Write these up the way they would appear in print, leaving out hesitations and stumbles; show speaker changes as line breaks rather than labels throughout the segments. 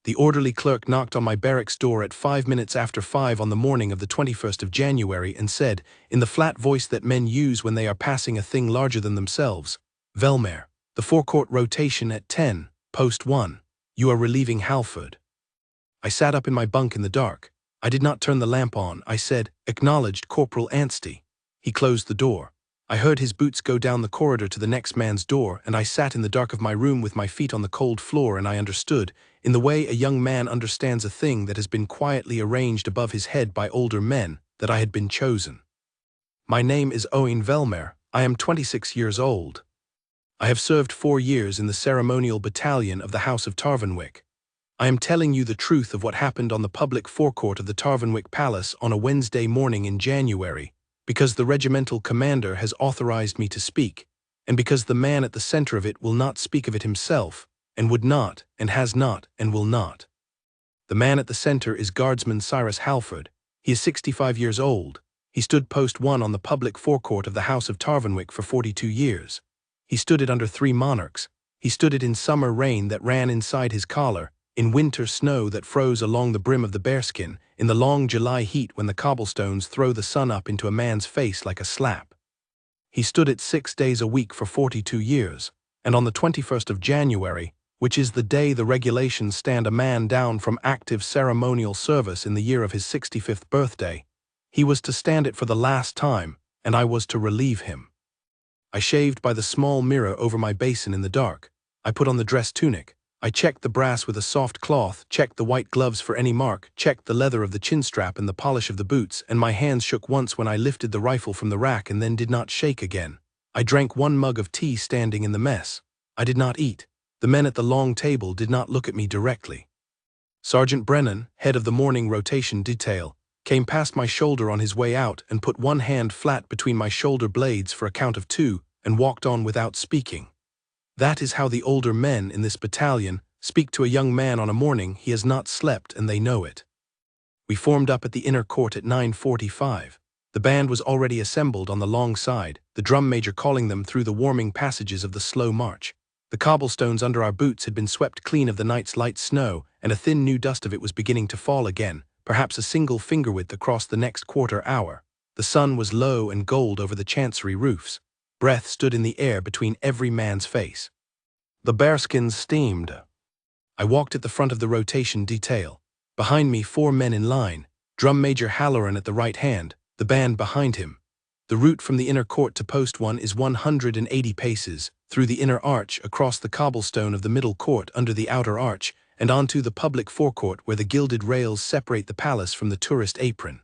The orderly clerk knocked on my barracks door at 5 minutes after 5 on the morning of the 21st of January and said, in the flat voice that men use when they are passing a thing larger than themselves, "Velmer, the forecourt rotation at 10, post 1. You are relieving Halford." I sat up in my bunk in the dark. I did not turn the lamp on. I said, "Acknowledged Corporal Anstey." He closed the door. I heard his boots go down the corridor to the next man's door, and I sat in the dark of my room with my feet on the cold floor, and I understood, in the way a young man understands a thing that has been quietly arranged above his head by older men, that I had been chosen. My name is Owen Velmer. I am 26 years old. I have served 4 years in the ceremonial battalion of the House of Tarvanwick. I am telling you the truth of what happened on the public forecourt of the Tarvanwick Palace on a Wednesday morning in January, because the regimental commander has authorized me to speak, and because the man at the center of it will not speak of it himself, and would not, and has not, and will not. The man at the center is guardsman Cyrus Halford. He is 65 years old. He stood post 1 on the public forecourt of the House of Tarvanwick for 42 years. He stood it under 3 monarchs. He stood it in summer rain that ran inside his collar, in winter snow that froze along the brim of the bearskin, in the long July heat when the cobblestones throw the sun up into a man's face like a slap. He stood it 6 days a week for 42 years, and on the 21st of January, which is the day the regulations stand a man down from active ceremonial service in the year of his 65th birthday, he was to stand it for the last time, and I was to relieve him. I shaved by the small mirror over my basin in the dark. I put on the dress tunic. I checked the brass with a soft cloth, checked the white gloves for any mark, checked the leather of the chinstrap and the polish of the boots, and my hands shook once when I lifted the rifle from the rack and then did not shake again. I drank 1 mug of tea standing in the mess. I did not eat. The men at the long table did not look at me directly. Sergeant Brennan, head of the morning rotation detail, came past my shoulder on his way out and put one hand flat between my shoulder blades for a count of 2 and walked on without speaking. That is how the older men in this battalion speak to a young man on a morning he has not slept, and they know it. We formed up at the inner court at 9:45. The band was already assembled on the long side, the drum major calling them through the warming passages of the slow march. The cobblestones under our boots had been swept clean of the night's light snow, and a thin new dust of it was beginning to fall again, perhaps a single finger width across the next quarter hour. The sun was low and gold over the chancery roofs. Breath stood in the air between every man's face. The bearskins steamed. I walked at the front of the rotation detail. Behind me 4 men in line, Drum Major Halloran at the right hand, the band behind him. The route from the inner court to post 1 is 180 paces, through the inner arch, across the cobblestone of the middle court under the outer arch, and onto the public forecourt where the gilded rails separate the palace from the tourist apron.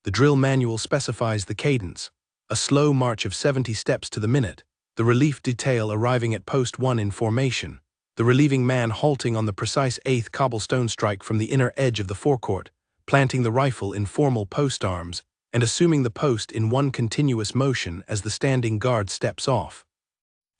The drill manual specifies the cadence, a slow march of 70 steps to the minute, the relief detail arriving at post 1 in formation, the relieving man halting on the precise 8th cobblestone strike from the inner edge of the forecourt, planting the rifle in formal post arms, and assuming the post in one continuous motion as the standing guard steps off.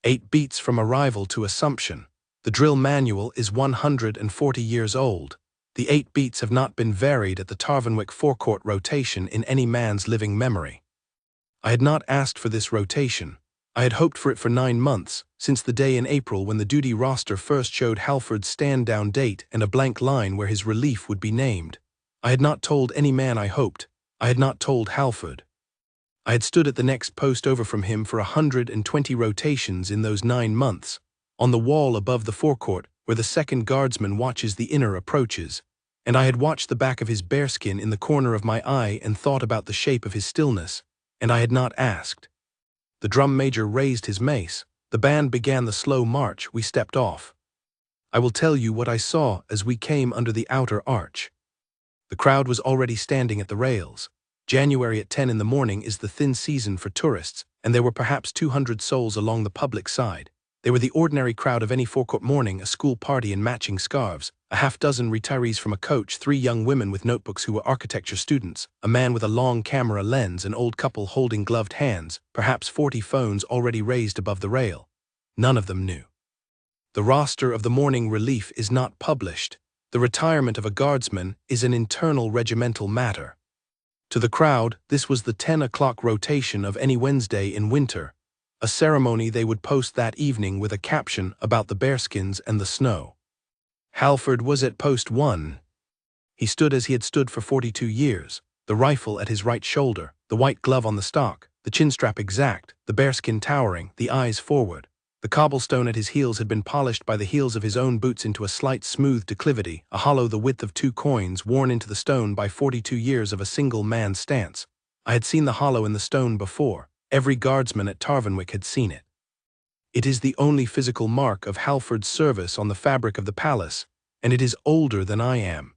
8 beats from arrival to assumption. The drill manual is 140 years old. The 8 beats have not been varied at the Tarvanwick forecourt rotation in any man's living memory. I had not asked for this rotation. I had hoped for it for 9 months, since the day in April when the duty roster first showed Halford's stand-down date and a blank line where his relief would be named. I had not told any man I hoped. I had not told Halford. I had stood at the next post over from him for 120 rotations in those 9 months, on the wall above the forecourt where the second guardsman watches the inner approaches, and I had watched the back of his bearskin in the corner of my eye and thought about the shape of his stillness, and I had not asked. The drum major raised his mace. The band began the slow march. We stepped off. I will tell you what I saw as we came under the outer arch. The crowd was already standing at the rails. January at 10 in the morning is the thin season for tourists, and there were perhaps 200 souls along the public side. They were the ordinary crowd of any forecourt morning, a school party in matching scarves, a half-dozen retirees from a coach, 3 young women with notebooks who were architecture students, a man with a long camera lens, an old couple holding gloved hands, perhaps 40 phones already raised above the rail. None of them knew. The roster of the morning relief is not published. The retirement of a guardsman is an internal regimental matter. To the crowd, this was the 10 o'clock rotation of any Wednesday in winter, a ceremony they would post that evening with a caption about the bearskins and the snow. Halford was at post 1. He stood as he had stood for 42 years, the rifle at his right shoulder, the white glove on the stock, the chin strap exact, the bearskin towering, the eyes forward. The cobblestone at his heels had been polished by the heels of his own boots into a slight smooth declivity, a hollow the width of 2 coins worn into the stone by 42 years of a single man's stance. I had seen the hollow in the stone before. Every guardsman at Tarvanwick had seen it. It is the only physical mark of Halford's service on the fabric of the palace, and it is older than I am.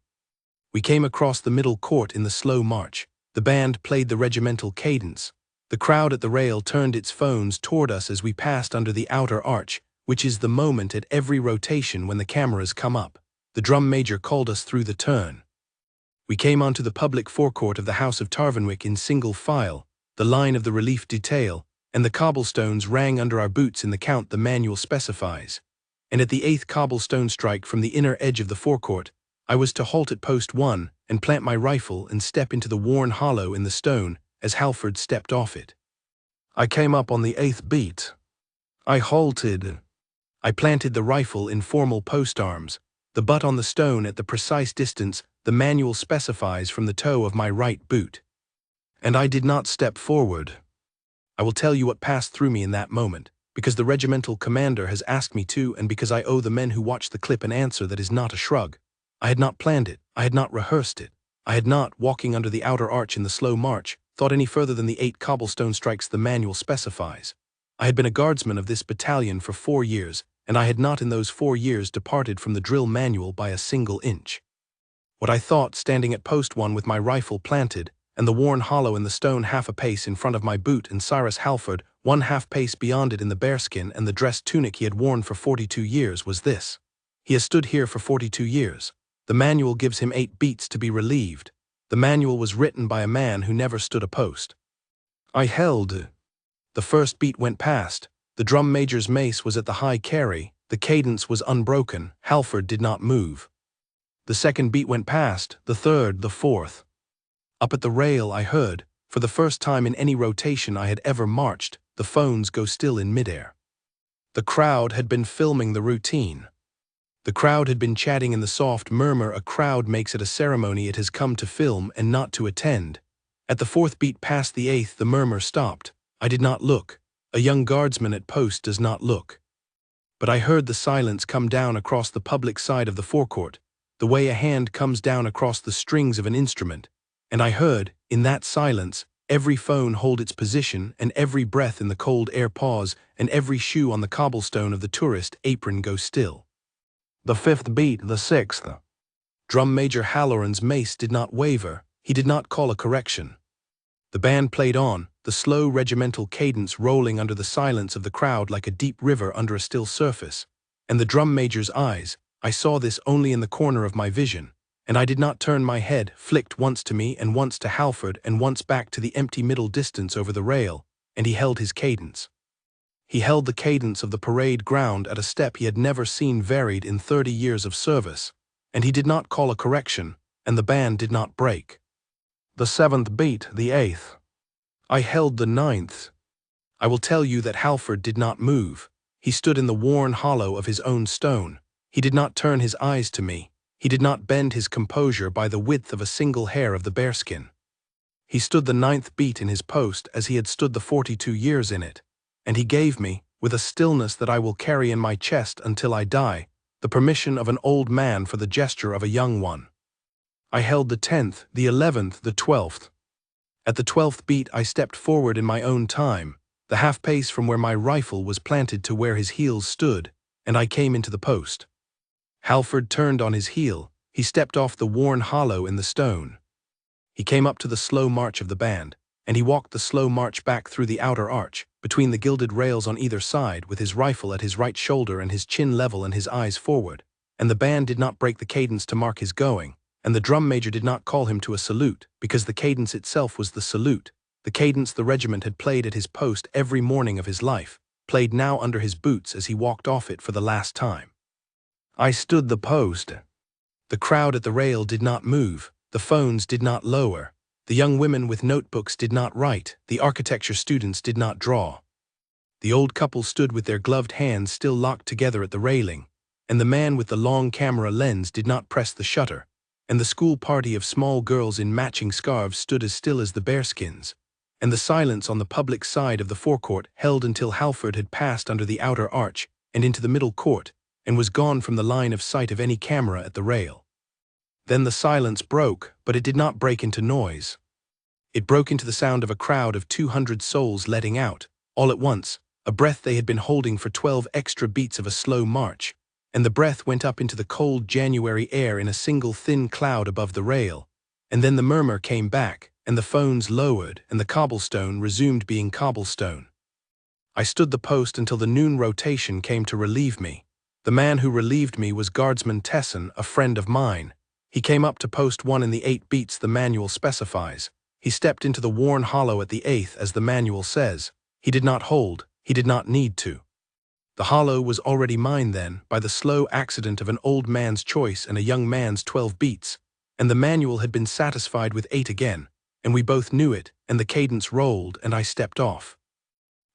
We came across the middle court in the slow march. The band played the regimental cadence. The crowd at the rail turned its phones toward us as we passed under the outer arch, which is the moment at every rotation when the cameras come up. The drum major called us through the turn. We came onto the public forecourt of the House of Tarvanwick in single file, the line of the relief detail, and the cobblestones rang under our boots in the count the manual specifies. And at the 8th cobblestone strike from the inner edge of the forecourt, I was to halt at post 1 and plant my rifle and step into the worn hollow in the stone as Halford stepped off it. I came up on the 8th beat. I halted. I planted the rifle in formal post arms, the butt on the stone at the precise distance the manual specifies from the toe of my right boot. And I did not step forward. I will tell you what passed through me in that moment, because the regimental commander has asked me to, and because I owe the men who watch the clip an answer that is not a shrug. I had not planned it. I had not rehearsed it. I had not, walking under the outer arch in the slow march, thought any further than the 8 cobblestone strikes the manual specifies. I had been a guardsman of this battalion for 4 years, and I had not in those 4 years departed from the drill manual by a single inch. What I thought, standing at post 1 with my rifle planted, and the worn hollow in the stone half a pace in front of my boot, and Cyrus Halford 1/2 pace beyond it in the bearskin and the dress tunic he had worn for 42 years, was this: he has stood here for 42 years. The manual gives him 8 beats to be relieved. The manual was written by a man who never stood a post. I held. The first beat went past. The drum major's mace was at the high carry. The cadence was unbroken. Halford did not move. The second beat went past, the third, the fourth. Up at the rail I heard, for the first time in any rotation I had ever marched, the phones go still in midair. The crowd had been filming the routine. The crowd had been chatting in the soft murmur a crowd makes at a ceremony it has come to film and not to attend. At the 4th beat past the 8th the murmur stopped. I did not look. A young guardsman at post does not look. But I heard the silence come down across the public side of the forecourt, the way a hand comes down across the strings of an instrument, and I heard, in that silence, every phone hold its position and every breath in the cold air pause and every shoe on the cobblestone of the tourist apron go still. The 5th beat, the 6th. Drum Major Halloran's mace did not waver. He did not call a correction. The band played on, the slow regimental cadence rolling under the silence of the crowd like a deep river under a still surface. And the drum major's eyes, I saw this only in the corner of my vision, and I did not turn my head, flicked once to me and once to Halford and once back to the empty middle distance over the rail, and he held his cadence. He held the cadence of the parade ground at a step he had never seen varied in 30 years of service, and he did not call a correction, and the band did not break. The 7th beat, the 8th. I held the 9th. I will tell you that Halford did not move. He stood in the worn hollow of his own stone. He did not turn his eyes to me. He did not bend his composure by the width of a single hair of the bearskin. He stood the 9th beat in his post as he had stood the 42 years in it. And he gave me, with a stillness that I will carry in my chest until I die, the permission of an old man for the gesture of a young one. I held the 10th, the 11th, the 12th. At the 12th beat I stepped forward in my own time, the half pace from where my rifle was planted to where his heels stood, and I came into the post. Halford turned on his heel. He stepped off the worn hollow in the stone. He came up to the slow march of the band, and he walked the slow march back through the outer arch, between the gilded rails on either side, with his rifle at his right shoulder and his chin level and his eyes forward, and the band did not break the cadence to mark his going, and the drum major did not call him to a salute, because the cadence itself was the salute, the cadence the regiment had played at his post every morning of his life, played now under his boots as he walked off it for the last time. I stood the post. The crowd at the rail did not move, the phones did not lower, the young women with notebooks did not write, the architecture students did not draw. The old couple stood with their gloved hands still locked together at the railing, and the man with the long camera lens did not press the shutter, and the school party of small girls in matching scarves stood as still as the bearskins, and the silence on the public side of the forecourt held until Halford had passed under the outer arch and into the middle court, and was gone from the line of sight of any camera at the rail. Then the silence broke, but it did not break into noise. It broke into the sound of a crowd of 200 souls letting out, all at once, a breath they had been holding for 12 extra beats of a slow march, and the breath went up into the cold January air in a single thin cloud above the rail, and then the murmur came back, and the phones lowered, and the cobblestone resumed being cobblestone. I stood the post until the noon rotation came to relieve me. The man who relieved me was Guardsman Tesson, a friend of mine. He came up to post 1 in the 8 beats the manual specifies. He stepped into the worn hollow at the 8th as the manual says. He did not hold, he did not need to. The hollow was already mine then, by the slow accident of an old man's choice and a young man's 12 beats, and the manual had been satisfied with 8 again, and we both knew it, and the cadence rolled, and I stepped off.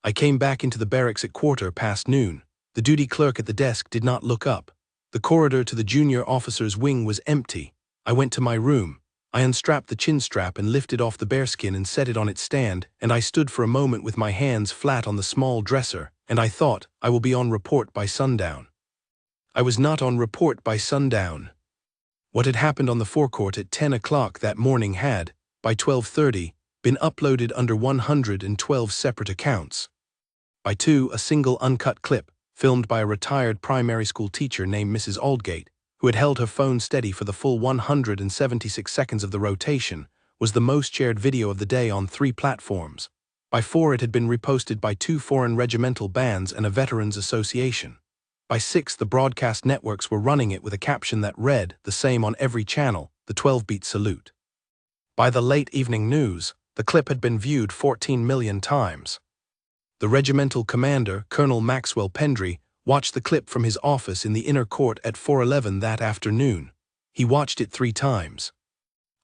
I came back into the barracks at 1:15. The duty clerk at the desk did not look up. The corridor to the junior officer's wing was empty. I went to my room. I unstrapped the chin strap and lifted off the bearskin and set it on its stand, and I stood for a moment with my hands flat on the small dresser, and I thought, I will be on report by sundown. I was not on report by sundown. What had happened on the forecourt at 10 o'clock that morning had, by 12:30, been uploaded under 112 separate accounts. By 2, a single uncut clip, filmed by a retired primary school teacher named Mrs. Aldgate, who had held her phone steady for the full 176 seconds of the rotation, was the most shared video of the day on 3 platforms. By 4, it had been reposted by 2 foreign regimental bands and a veterans association. By 6, the broadcast networks were running it with a caption that read, the same on every channel, the 12-beat salute. By the late evening news, the clip had been viewed 14 million times. The regimental commander, Colonel Maxwell Pendry, watched the clip from his office in the inner court at 4:11 that afternoon. He watched it 3 times.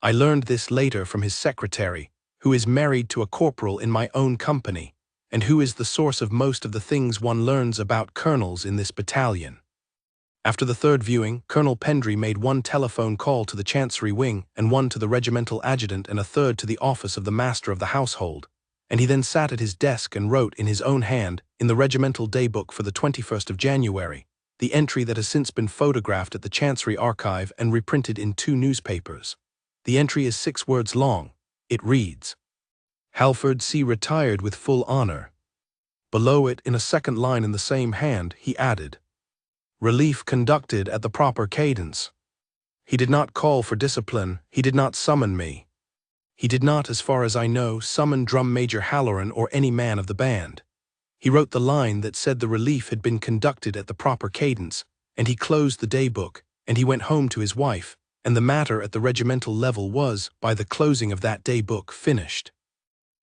I learned this later from his secretary, who is married to a corporal in my own company, and who is the source of most of the things one learns about colonels in this battalion. After the 3rd viewing, Colonel Pendry made 1 telephone call to the Chancery Wing and 1 to the regimental adjutant and a 3rd to the office of the Master of the Household, and he then sat at his desk and wrote in his own hand, in the regimental daybook for the 21st of January, the entry that has since been photographed at the Chancery Archive and reprinted in 2 newspapers. The entry is 6 words long. It reads, Halford C. retired with full honor. Below it, in a second line in the same hand, he added, Relief conducted at the proper cadence. He did not call for discipline, he did not summon me. He did not, as far as I know, summon Drum Major Halloran or any man of the band. He wrote the line that said the relief had been conducted at the proper cadence, and he closed the daybook, and he went home to his wife, and the matter at the regimental level was, by the closing of that daybook, finished.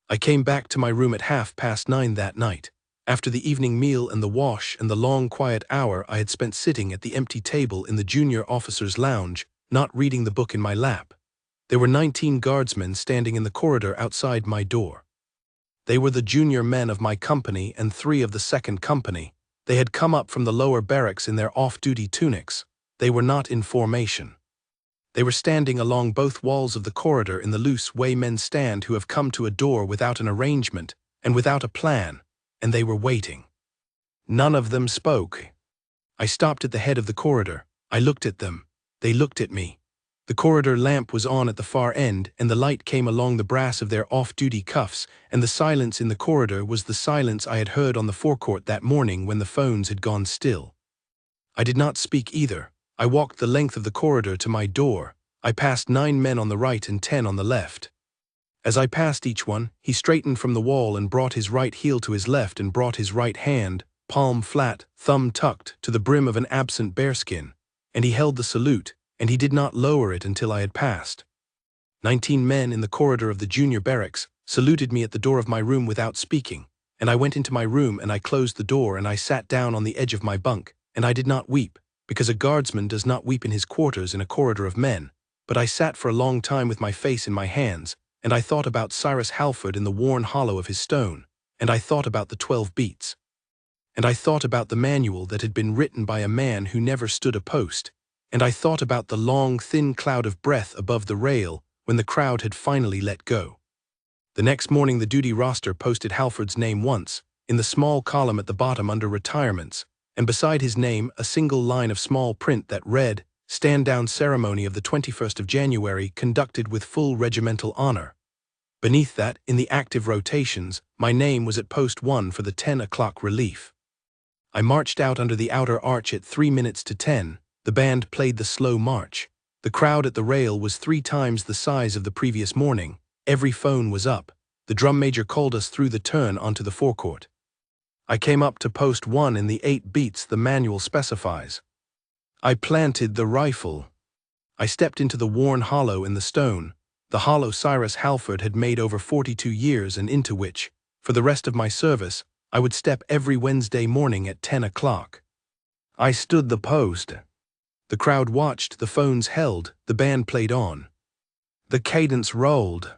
I came back to my room at 9:30 that night. After the evening meal and the wash and the long quiet hour I had spent sitting at the empty table in the junior officer's lounge, not reading the book in my lap. There were 19 guardsmen standing in the corridor outside my door. They were the junior men of my company and 3 of the 2nd company. They had come up from the lower barracks in their off-duty tunics. They were not in formation. They were standing along both walls of the corridor in the loose way men stand who have come to a door without an arrangement and without a plan, and they were waiting. None of them spoke. I stopped at the head of the corridor. I looked at them. They looked at me. The corridor lamp was on at the far end, and the light came along the brass of their off-duty cuffs, and the silence in the corridor was the silence I had heard on the forecourt that morning when the phones had gone still. I did not speak either. I walked the length of the corridor to my door. I passed 9 men on the right and 10 on the left. As I passed each one, he straightened from the wall and brought his right heel to his left and brought his right hand, palm flat, thumb tucked, to the brim of an absent bearskin, and he held the salute, and he did not lower it until I had passed. 19 men in the corridor of the junior barracks saluted me at the door of my room without speaking, and I went into my room and I closed the door and I sat down on the edge of my bunk, and I did not weep, because a guardsman does not weep in his quarters in a corridor of men, but I sat for a long time with my face in my hands, and I thought about Cyrus Halford in the worn hollow of his stone, and I thought about the 12 beats. And I thought about the manual that had been written by a man who never stood a post. And I thought about the long, thin cloud of breath above the rail when the crowd had finally let go. The next morning the duty roster posted Halford's name once, in the small column at the bottom under retirements, and beside his name a single line of small print that read, "Stand-down ceremony of the 21st of January conducted with full regimental honor." Beneath that, in the active rotations, my name was at post 1 for the 10 o'clock relief. I marched out under the outer arch at 3 minutes to 10. The band played the slow march. The crowd at the rail was 3 times the size of the previous morning. Every phone was up. The drum major called us through the turn onto the forecourt. I came up to post 1 in the 8 beats the manual specifies. I planted the rifle. I stepped into the worn hollow in the stone, the hollow Cyrus Halford had made over 42 years and into which, for the rest of my service, I would step every Wednesday morning at 10 o'clock. I stood the post. The crowd watched, the phones held, the band played on. The cadence rolled.